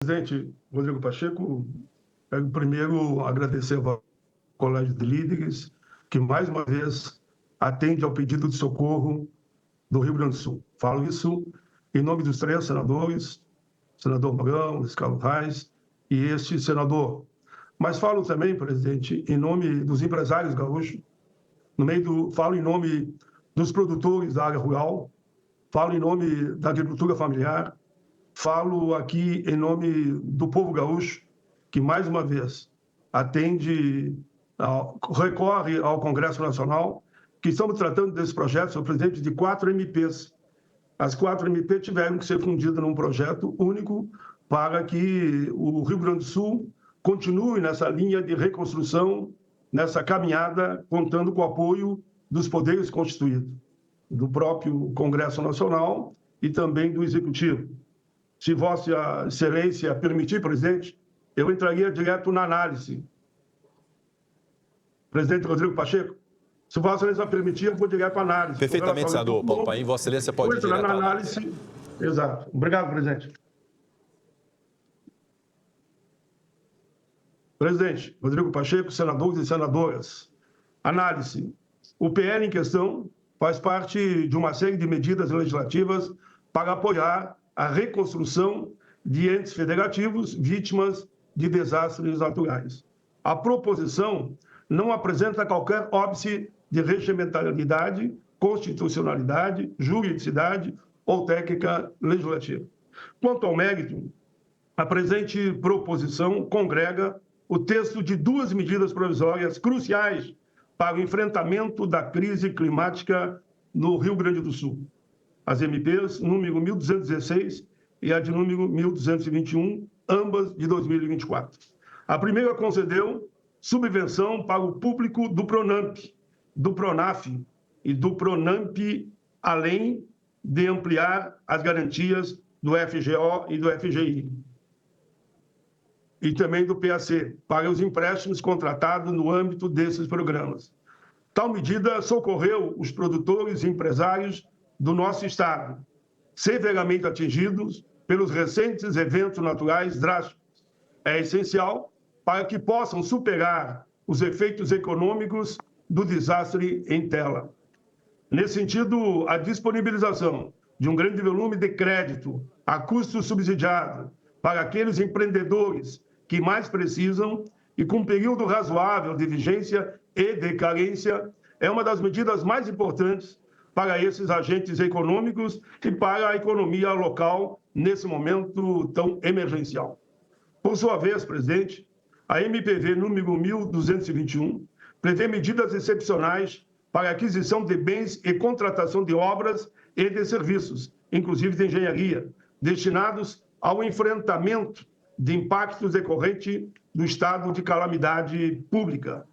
Presidente Rodrigo Pacheco, quero primeiro agradecer ao Colégio de Líderes, que mais uma vez atende ao pedido de socorro do Rio Grande do Sul. Falo isso em nome dos três senadores, senador Mourão, Luiz Carlos Reis e este senador. Mas falo também, presidente, em nome dos empresários gaúchos, falo em nome dos produtores da área rural, falo em nome da agricultura familiar, falo aqui em nome do povo gaúcho, que mais uma vez recorre ao Congresso Nacional, que estamos tratando desse projeto, sou presidente de 4 MPs. As 4 MP tiveram que ser fundidas num projeto único para que o Rio Grande do Sul continue nessa linha de reconstrução, nessa caminhada, contando com o apoio dos poderes constituídos, do próprio Congresso Nacional e também do Executivo. Se Vossa Excelência permitir, presidente, eu entraria direto na análise. Presidente Rodrigo Pacheco, se Vossa Excelência permitir, eu vou direto à análise. Perfeitamente, senador Paulo Paim. Vossa Excelência pode ir direto na análise. Exato. Obrigado, presidente. Presidente Rodrigo Pacheco, senadores e senadoras. Análise. O PL em questão faz parte de uma série de medidas legislativas para apoiar a reconstrução de entes federativos vítimas de desastres naturais. A proposição não apresenta qualquer óbice de regimentalidade, constitucionalidade, juridicidade ou técnica legislativa. Quanto ao mérito, a presente proposição congrega o texto de 2 medidas provisórias cruciais para o enfrentamento da crise climática no Rio Grande do Sul. As MPs número 1216 e a de número 1221, ambas de 2024. A primeira concedeu subvenção para o público do PRONAMP, do PRONAF e do PRONAMP, além de ampliar as garantias do FGO e do FGI. E também do PAC, para os empréstimos contratados no âmbito desses programas. Tal medida socorreu os produtores e empresários do nosso estado, severamente atingidos pelos recentes eventos naturais drásticos. É essencial para que possam superar os efeitos econômicos do desastre em tela. Nesse sentido, a disponibilização de um grande volume de crédito a custo subsidiado para aqueles empreendedores que mais precisam e com período razoável de vigência e de carência é uma das medidas mais importantes para esses agentes econômicos e para a economia local nesse momento tão emergencial. Por sua vez, presidente, a MPV número 1221 prevê medidas excepcionais para a aquisição de bens e contratação de obras e de serviços, inclusive de engenharia, destinados ao enfrentamento de impactos decorrentes do estado de calamidade pública.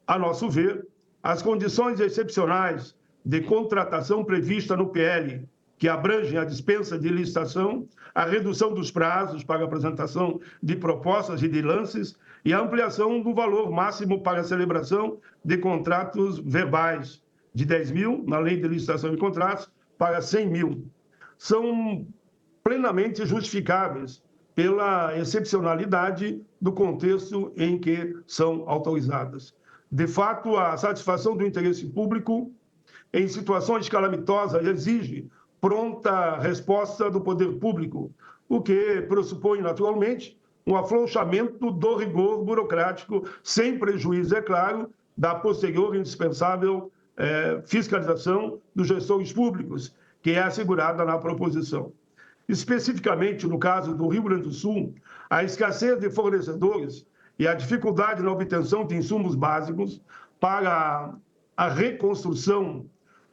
A nosso ver, as condições excepcionais de contratação prevista no PL, que abrangem a dispensa de licitação, a redução dos prazos para apresentação de propostas e de lances e a ampliação do valor máximo para a celebração de contratos verbais, de 10 mil, na Lei de Licitação e Contratos, para 100 mil. São plenamente justificáveis pela excepcionalidade do contexto em que são autorizadas. De fato, a satisfação do interesse público em situações calamitosas exige pronta resposta do poder público, o que pressupõe, naturalmente, um afrouxamento do rigor burocrático, sem prejuízo, é claro, da posterior indispensável fiscalização dos gestores públicos, que é assegurada na proposição. Especificamente, no caso do Rio Grande do Sul, a escassez de fornecedores e a dificuldade na obtenção de insumos básicos para a reconstrução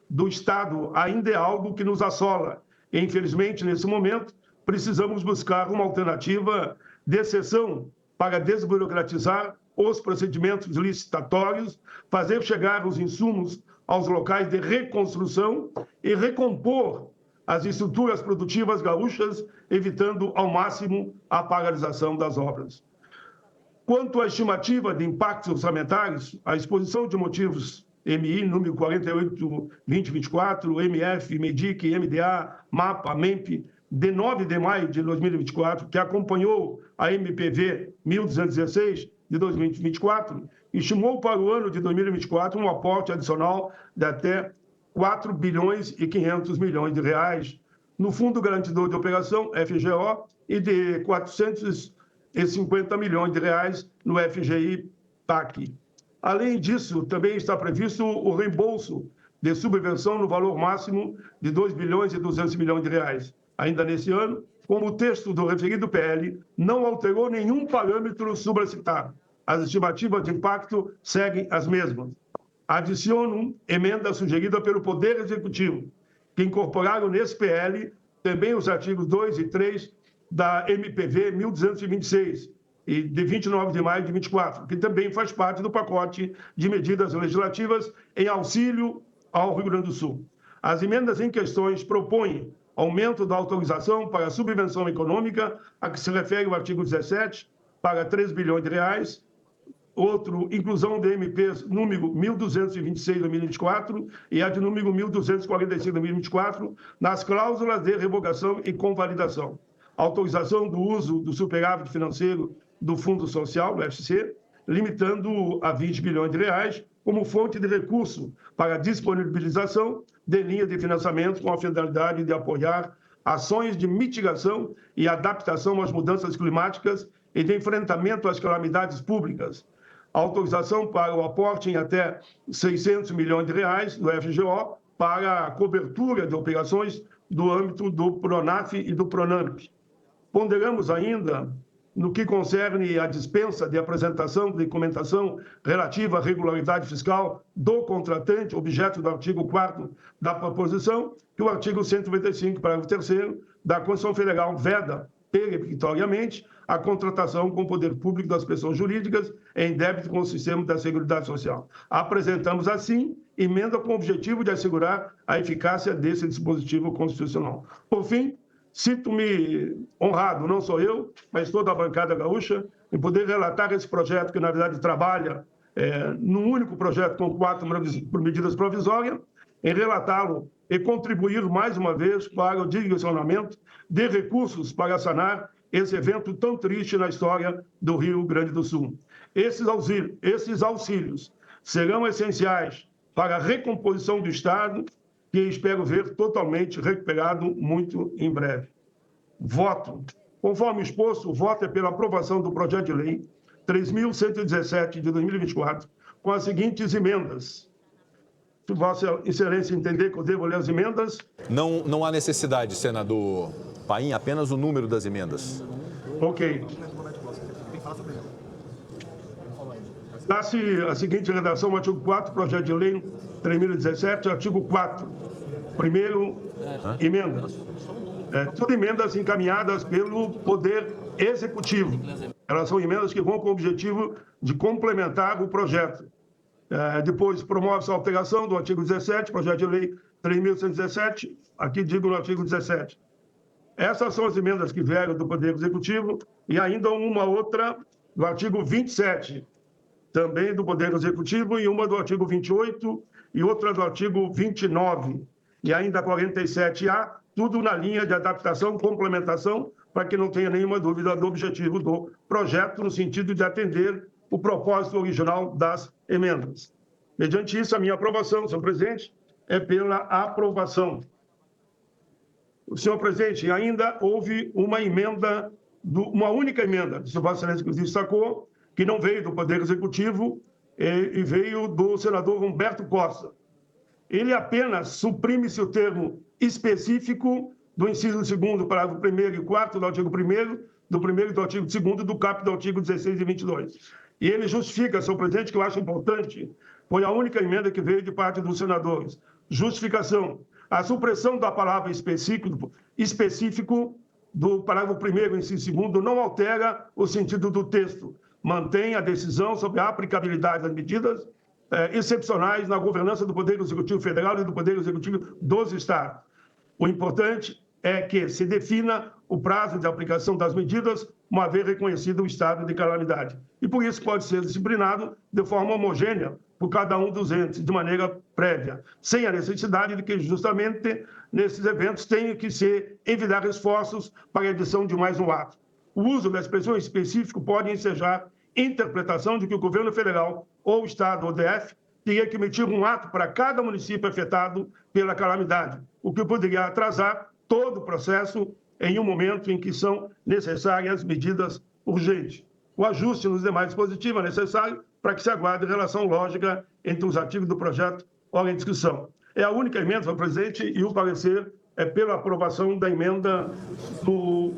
do Estado ainda é algo que nos assola. E, infelizmente, nesse momento, precisamos buscar uma alternativa de exceção para desburocratizar os procedimentos licitatórios, fazer chegar os insumos aos locais de reconstrução e recompor as estruturas produtivas gaúchas, evitando ao máximo a paralisação das obras. Quanto à estimativa de impactos orçamentários, a exposição de motivos MI, número 48-2024, MF, MEDIC, MDA, MAPA, MEMP, de 9 de maio de 2024, que acompanhou a MPV 1216 de 2024, estimou para o ano de 2024 um aporte adicional de até 4 bilhões e 500 milhões de reais no Fundo Garantidor de Operação, FGO, e de 450 milhões de reais no FGI-PAC. Além disso, também está previsto o reembolso de subvenção no valor máximo de 2 bilhões e 200 milhões de reais. Ainda nesse ano, como o texto do referido PL não alterou nenhum parâmetro supracitado, as estimativas de impacto seguem as mesmas. Adiciono emenda sugerida pelo Poder Executivo, que incorporaram nesse PL também os artigos 2 e 3 da MPV 1226, e de 29 de maio de 24, que também faz parte do pacote de medidas legislativas em auxílio ao Rio Grande do Sul. As emendas em questões propõem aumento da autorização para a subvenção econômica, a que se refere o artigo 17, para 3 bilhões de reais, outro, inclusão de MPs número 1226 de 2024 e a de número 1245 de 2024 nas cláusulas de revogação e convalidação. Autorização do uso do superávit financeiro do Fundo Social, do FCC, limitando a 20 bilhões de reais como fonte de recurso para a disponibilização de linhas de financiamento com a finalidade de apoiar ações de mitigação e adaptação às mudanças climáticas e de enfrentamento às calamidades públicas. Autorização para o aporte em até 600 milhões de reais do FGO para a cobertura de operações do âmbito do PRONAF e do PRONAMP. Ponderamos ainda no que concerne a dispensa de apresentação de documentação relativa à regularidade fiscal do contratante, objeto do artigo 4º da proposição, que o artigo 195, parágrafo 3º da Constituição Federal veda peremptoriamente a contratação com o poder público das pessoas jurídicas em débito com o sistema da Seguridade Social. Apresentamos, assim, emenda com o objetivo de assegurar a eficácia desse dispositivo constitucional. Por fim, sinto-me honrado, não só eu, mas toda a bancada gaúcha, em poder relatar esse projeto que, na verdade, trabalha num único projeto com 4 medidas provisórias, em relatá-lo e contribuir mais uma vez para o direcionamento de recursos para sanar esse evento tão triste na história do Rio Grande do Sul. Esses auxílios serão essenciais para a recomposição do Estado, que espero ver totalmente recuperado muito em breve. Voto. Conforme exposto, o voto é pela aprovação do projeto de lei 3.117 de 2024, com as seguintes emendas. Se Vossa Excelência entender que eu devo ler as emendas... Não há necessidade, senador Paim, apenas o número das emendas. Ok. Dá-se a seguinte redação, artigo 4, projeto de lei 3.017, artigo 4. Primeiro, emenda. Tudo emendas encaminhadas pelo Poder Executivo. Elas são emendas que vão com o objetivo de complementar o projeto. Depois, promove-se a alteração do artigo 17, projeto de lei 3.117, aqui digo no artigo 17. Essas são as emendas que vieram do Poder Executivo e ainda uma outra do artigo 27, também do Poder Executivo, e uma do artigo 28 e outra do artigo 29, e ainda 47A, tudo na linha de adaptação, complementação, para que não tenha nenhuma dúvida do objetivo do projeto, no sentido de atender o propósito original das emendas. Mediante isso, a minha aprovação, senhor presidente, é pela aprovação. Senhor presidente, ainda houve uma emenda, uma única emenda, se Vossa Excelência inclusive destacou, que não veio do Poder Executivo e veio do senador Humberto Costa. Ele apenas suprime-se o termo específico do inciso 2º, parágrafo 1º e 4º do artigo 1º, do 1º e do artigo 2º do caput do artigo 16 e 22. E ele justifica, senhor presidente, que eu acho importante, foi a única emenda que veio de parte dos senadores. Justificação. A supressão da palavra específico do parágrafo 1º, inciso 2º, não altera o sentido do texto. Mantém a decisão sobre a aplicabilidade das medidas excepcionais na governança do Poder Executivo Federal e do Poder Executivo dos Estados. O importante é que se defina o prazo de aplicação das medidas, uma vez reconhecido o estado de calamidade. E por isso pode ser disciplinado de forma homogênea por cada um dos entes, de maneira prévia, sem a necessidade de que, justamente, nesses eventos, tenham que se envidar esforços para a edição de mais um ato. O uso da expressão específico pode ensejar interpretação de que o governo federal, ou o Estado, ou o DF, teria que emitir um ato para cada município afetado pela calamidade, o que poderia atrasar todo o processo em um momento em que são necessárias medidas urgentes. O ajuste nos demais dispositivos é necessário para que se aguarde relação lógica entre os artigos do projeto ora em discussão. É a única emenda, senhor presidente, e o parecer é pela aprovação da emenda do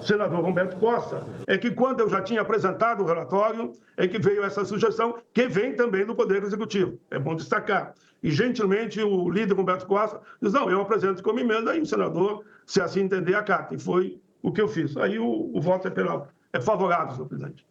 senador Roberto Costa, é que quando eu já tinha apresentado o relatório, é que veio essa sugestão, que vem também do Poder Executivo. É bom destacar. E, gentilmente, o líder Roberto Costa diz, não, eu apresento como emenda, e o senador, se assim entender, acata. E foi o que eu fiz. Aí o voto é favorável, senhor presidente.